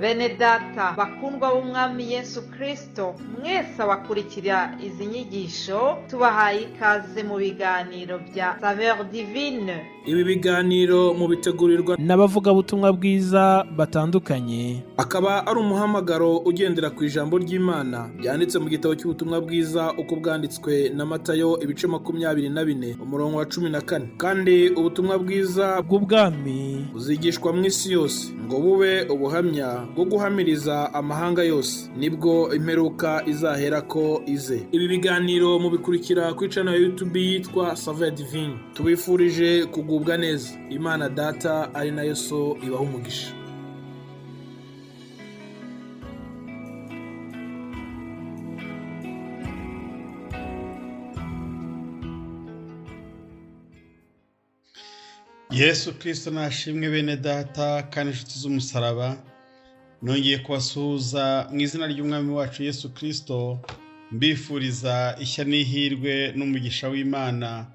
Bene data bakundwa b'umwami Yesu Kristo, mwese abakurikira izi nyigisho tubahaye ikaze mu biganiro bya SAVEUR divine. Ibi biganiro mu bitegurirwa n'abavuga butumwa bwiza batandukanye, akaba ari umuhamagaro ugendera ku ijambo ry'Imana byanditse mu gitabo cy'ubutumwa bwiza uko bwanditswe na Matayo ibice 24 umurongo wa 14. Kandi ubutumwa bwiza bw'ubwami buzigishwa mu isi yose ngo bube ubuhamya bwo guhamiriza amahanga yose, nibwo imperuka izahera ko ize. Ibi biganiro mu bikurikira ku channel ya YouTube yitwa SAVEUR divine. Tubifurije kugubwa neza. Imana Data ari na Yesu ibaho umugisha. Yesu Kristo nashimwe bene data kandi inshuti z'umusaraba, nongeye kubasuhuza mu izina ry'umwami wacu Yesu Kristo, mbifuriza ishya n'ihirwe n'umugisha w'Imana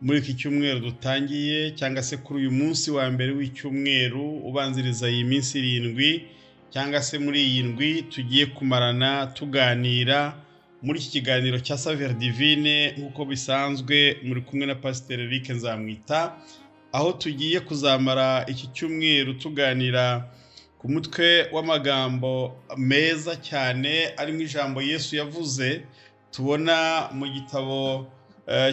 muri iki cyumweru dutangiye, cyangwa se kuri uyu munsi wa mbere w'icyumweru ubanziriza iyi minsi 7, cyangwa se muri iyi ndwi tugiye kumarana tuganira muri iki kiganiro cya SAVEUR divine nk'uko bisanzwe muri kumwe na Pastor Éric NZAMWITA, aho tugiye kuzamara iki cyumweru tuganira ku mutwe w'amagambo meza cyane arimo ijambo Yesu yavuze, tubona mu gitabo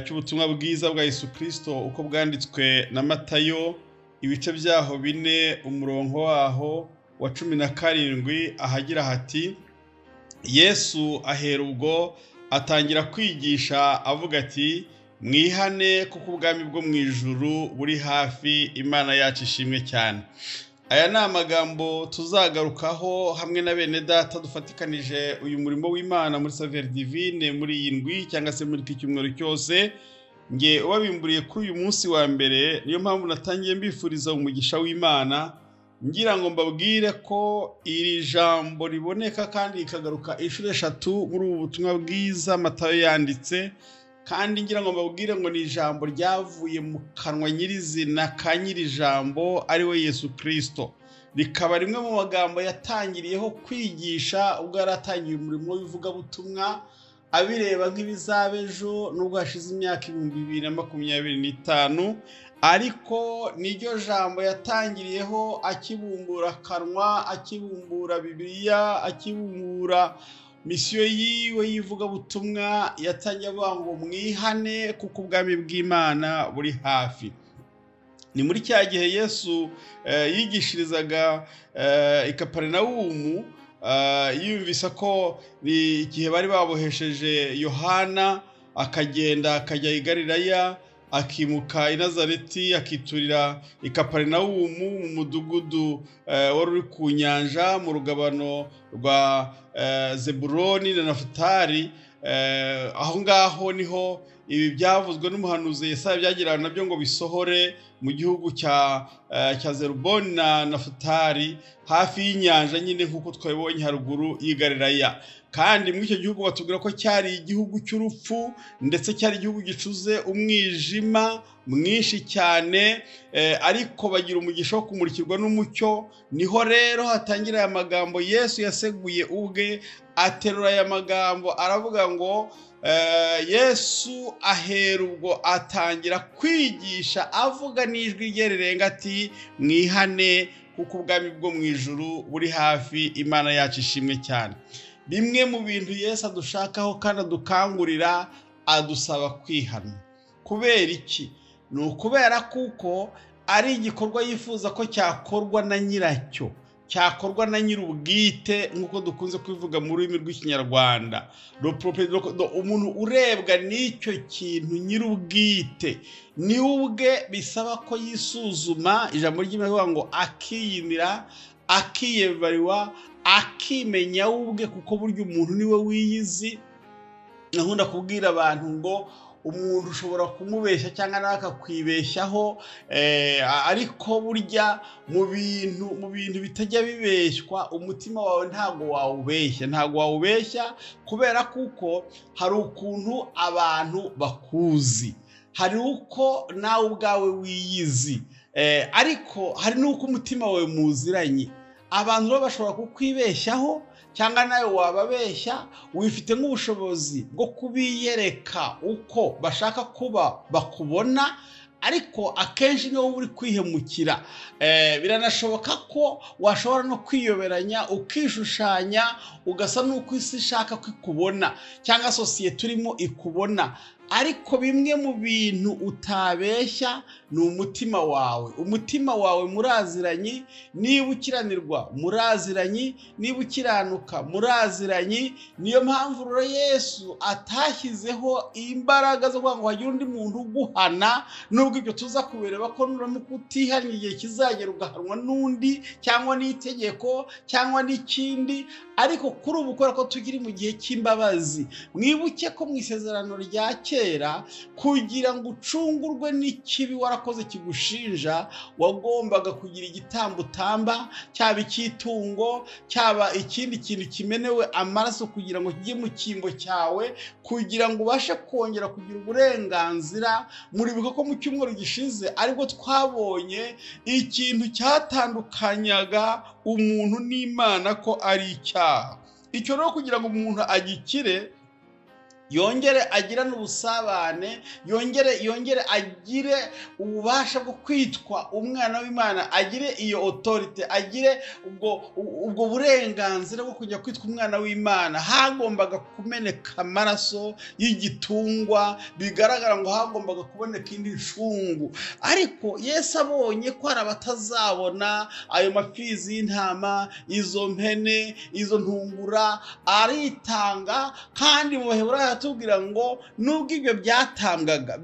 cy'ubutumwa bwiza bwa Yesu Kristo uko bwanditswe na Matayo ibice byaho 4 umurongo waho wa 17 ahagira hati: Yesu ahera ubwo atangira kwigisha avuga ati, mwihane kuko ubwami bwo mu ijuru buri hafi, Imana yacu ishimwe cyane. Aya ni amagambo tuzagarukaho hamwe na bene data dufatikanije uyu murimo w'Imana muri SAVEUR divine muri iyi ndwi cyangwa se muri iki cyumweru cyose. Nge ubabimburiye kuri uyu munsi wa mbere, niyo mpamvu natangiye mbifuriza umugisha w'Imana, ngira ngo mbabwire ko iri jambo riboneka kandi rikagaruka inshuro 3 muri ubu butumwa bwiza Matayo yanditse, kandi ngira ngo mbabwire ngo ni ijambo ryavuye mu kanwa nyirizina ka nyiri ijambo ari we Yesu Kristo. Rikaba rimwe mu magambo yatangiriyeho kwigisha ubwo yaratangiye umurimo w'ivugabutumwa, abireba nk'ibizaba ejo nubwo hashize imyaka 2025, ariko niryo jambo yatangiriyeho akibumbura akanwa, akibumbura Bibiliya, akibumbura misiyo yiwe yivuga butumwa. Yatangiye avuga ngo mwihane kuko ubwami bw'Imana buri hafi. Ni muri cya gihe Yesu yigishirizaga i Kaperinawumu, yumvise ko igihe bari babohesheje Yohana, akagenda akajya i Galilaya, akimuka i Nazareti, akiturira i Kaperinawumu mu mudugudu wari uri ku nyanja mu rugabano rwa Zebuloni na Nafutali. Aho ngaho niho ibi byavuzwe n'umuhanuzi Yesaya byagiraga nabyo ngo bisohore mu gihugu cya Zebuloni na Nafutali, hafi y'inyanja nyine nk'uko twabibonye haruguru y'i Galilaya. Kandi muri icyo gihugu batubwira ko cyari igihugu cy'urupfu, ndetse cyari igihugu gicuze umwijima mwinshi cyane, ariko bagira umugisha wo kumurikirwa n'umucyo. Niho rero hatangira aya magambo Yesu yaseguye ubwe, aterura aya magambo aravuga ngo Yesu ahera ubwo atangira kwigisha avuga n'ijwi rye rirenga ati, mwihane kuko ubwami bwo mu ijuru buri hafi, Imana yacu ishimwe cyane. Bimwe mu bintu Yesu adushakaho kandi adukangurira, adusaba kwihana. Kubera iki? Ni ukubera kuko ari igikorwa yifuza ko cyakorwa na nyiracyo, cyakorwa na nyir'ubwite nk'uko dukunze kubivuga mu rurimi rw'Ikinyarwanda. Umuntu urebwa n'icyo kintu nyir'ubwite ni ubwe bisaba ko yisuzuma. Ijambo ry'Imana rivuga ngo akiyimira, akiyebariwa, akimenya ubwe, kuko burya umuntu niwe wiyizi. Nkunda kubwira abantu ngo umuntu ushobora kumubeshya cyangwa nawe akakwibeshyaho, ariko burya mu bintu bitajya bibeshywa umutima wawe ntago wawubeshya, kubera kuko hari ukuntu abantu bakuzi, hari uko nawe ubwawe wiyizi, ariko hari nuko umutima wawe muziranye. abantu rero bashobora kukwibeshyaho cyangwa nawe wababeshya, wifite nk'ubushobozi bwo kubiyereka uko bashaka kuba bakubona, ariko akenshi niwo uri kwihemukira. Biranashoboka ko washobora no kwiyoberanya ukishushanya ugasa n'uko isi ishaka kwikubona cyangwa sosiyete urimo ikubona. Ariko bimwe mu bintu utabeshya ni umutima wawe. Umutima wawe muraziranye, niba ukiranirwa muraziranye, niba ukiranuka muraziranye. Niyo mpamvu rero Yesu atashyizeho imbaraga zo kuvuga ngo hagire undi muntu uguhana, nubwo ibyo tuza kubireba ko nuramuka utihanye igihe kizagera ugahanwa n'undi cyangwa n'itegeko cyangwa n'ikindi. Ariko kuri ubu kubera ko tugiri mu gihe cy'imbabazi, mwibuke ko mu isezerano rya kera kugira ngo ucungurwe n'ikibi warakoze kigushinja, wagombaga kugira igitambo utamba, cyaba icy'itungo cyaba ikindi kintu kimenewe amaraso, kugira ngo kijye mu cyimbo cyawe, kugira ngo ubashe kongera kugira uburenganzira. Muribuka ko mu cyumweru gishize aribwo twabonye ikintu cyatandukanyaga umuntu n'Imana ko ari icyaha. Icyo rero kugira ngo umuntu agikire, yongere agirane ubusabane, yongere agire ububasha bwo kwitwa umwana w'Imana, agire iyo autorite, agire ubwo burenganzira bwo kujya kwitwa umwana w'Imana, hagombaga kumeneka amaraso y'igitungwa, bigaragara ngo hagombaga kuboneka indi ncungu. Ariko Yesu abonye ko hari abatazabona ayo mafizi y'intama, izo mpene, izo ntungura, aritanga. Kandi mu Baheburayo tubwira ngo nubwo ibyo byatambwaga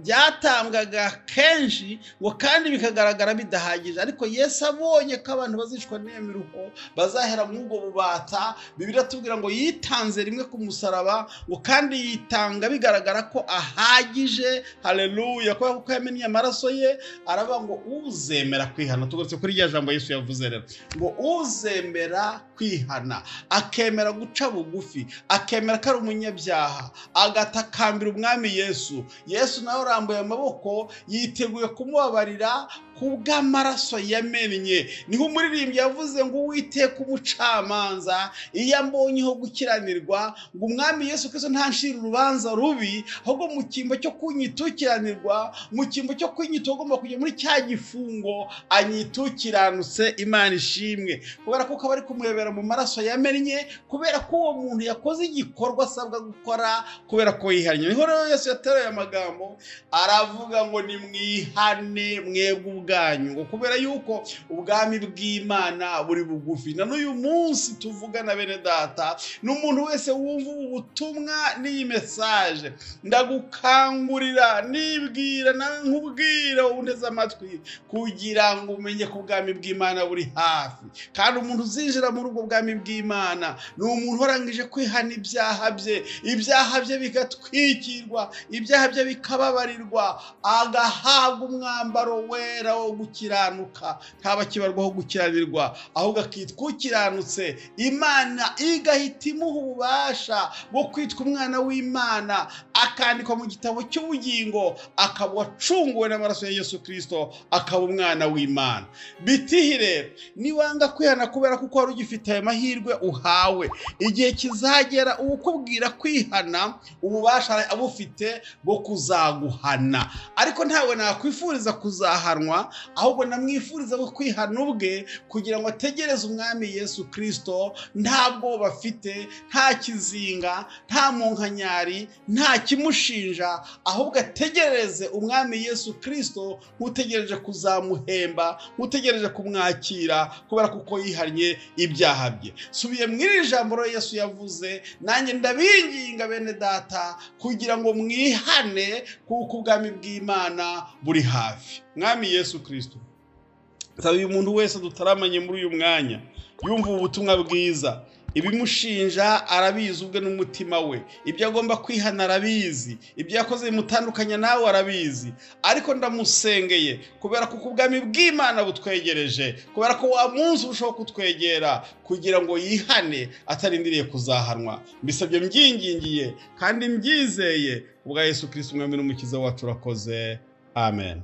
kenshi ngo kandi bikagaragara bidahagije, ariko Yesu abonye ko abantu bazicwa n'imiruho, bazahera mu ubwo bubata, Bibiliya tubwira ngo yitanze rimwe ku musaraba, ngo kandi yitanga bigaragara ko ahagije. Haleluya! Kuko yamennye amaraso ye, aravuga ngo uzemera kwihana. Tugarutse kuri rya jambo Yesu yavuze rero, ngo uzemera kwihana akemera guca bugufi, akemera ko ari umunyabyaha, agatakambira umwami Yesu, Yesu nawe arambuye amaboko yiteguye kumubabarira kubw'amaraso yamennye. Niho umuririmbyi yavuze ngo Uwiteka umucamanza iyo ambonyeho gukiranirwa, ngo umwami Yesu Kristo ntanshira urubanza rubi, ahubwo mu cyimbo cyo kunyitukiranirwa, mu cyimbo cyo kunyita ugomba kujya muri cya gifungo, anyitukiranutse. Imana ishimwe, kubera ko bari kumurebera mu maraso yamennye, kubera ko uwo muntu yakoze igikorwa asabwa gukora, kubera ko yihannye. Niho rero Yesu yatereye amagambo aravuga ngo nimwihane mwebwe ubwanyu, ngo kubera yuko ubwami bw'Imana buri bugufi. Na n'uyu munsi tuvugana bene data, n'umuntu wese wumva ubu butumwa n'iyi message, ndagukangurira nibwira nkubwira unteze amatwi, kugira ngo umenye ko ubwami bw'Imana buri hafi. Kandi umuntu uzinjira muri ubwo bwami bw'Imana ni umuntu warangije kwihana ibyaha bye bigatwikirwa, ibyaha bye bikababarirwa, agahabwa umwambaro wera wo gukiranuka, ntaba kibarwaho gukiranirwa, ahubwo akitwa ukiranutse. Imana igahita imuha ububasha bwo kwitwa umwana w'Imana, akandikwa mu gitabo cy'ubugingo, akaba acunguwe n'amaraso ya Yesu Kristo, akaba umwana w'Imana. Bitihi rero, niwanga kwihana kubera kuko wari ugifite ayo mahirwe uhawe, igihe kizagera ukubwira kwihana, ububasha abufite bwo kuzaguhana. Ariko ntawe nakwifuriza kuzahanwa, ahubwo namwifuriza bwo kwihana ubwe, kugira ngo ategereze umwami Yesu Kristo, nta bwoba afite, nta kizinga, nta munkanyari, nta kimushinja, ahubwo ategereze umwami Yesu Kristo nk'utegereje kuzamuhemba, nk'utegereje kumwakira, kubera kuko yihannye ibyaha bye. Subiye mu iri jambo rero Yesu yavuze, nanjye ndabinginga bene data kugira ngo mwihane, kuko ubwami bw'Imana buri hafi. Mwami Yesu Kristo, nsaba uyu muntu wese dutaramanye muri uyu mwanya yumva ubutumwa bwiza, ibimushinja arabizi ubwe n'umutima we, ibyo agomba kwihana arabizi, ibyo yakoze bimutandukanya nawe arabizi. Ariko ndamusengeye kubera ko ubwami bw'Imana butwegereje, kubera ko wa munsi urushaho kutwegera, kugira ngo yihane atarindiriye kuzahanwa. Mbisabye mbyingingiye kandi mbyizeye kubwa Yesu Kristo umwami n'umukiza wacu. Urakoze. Amen.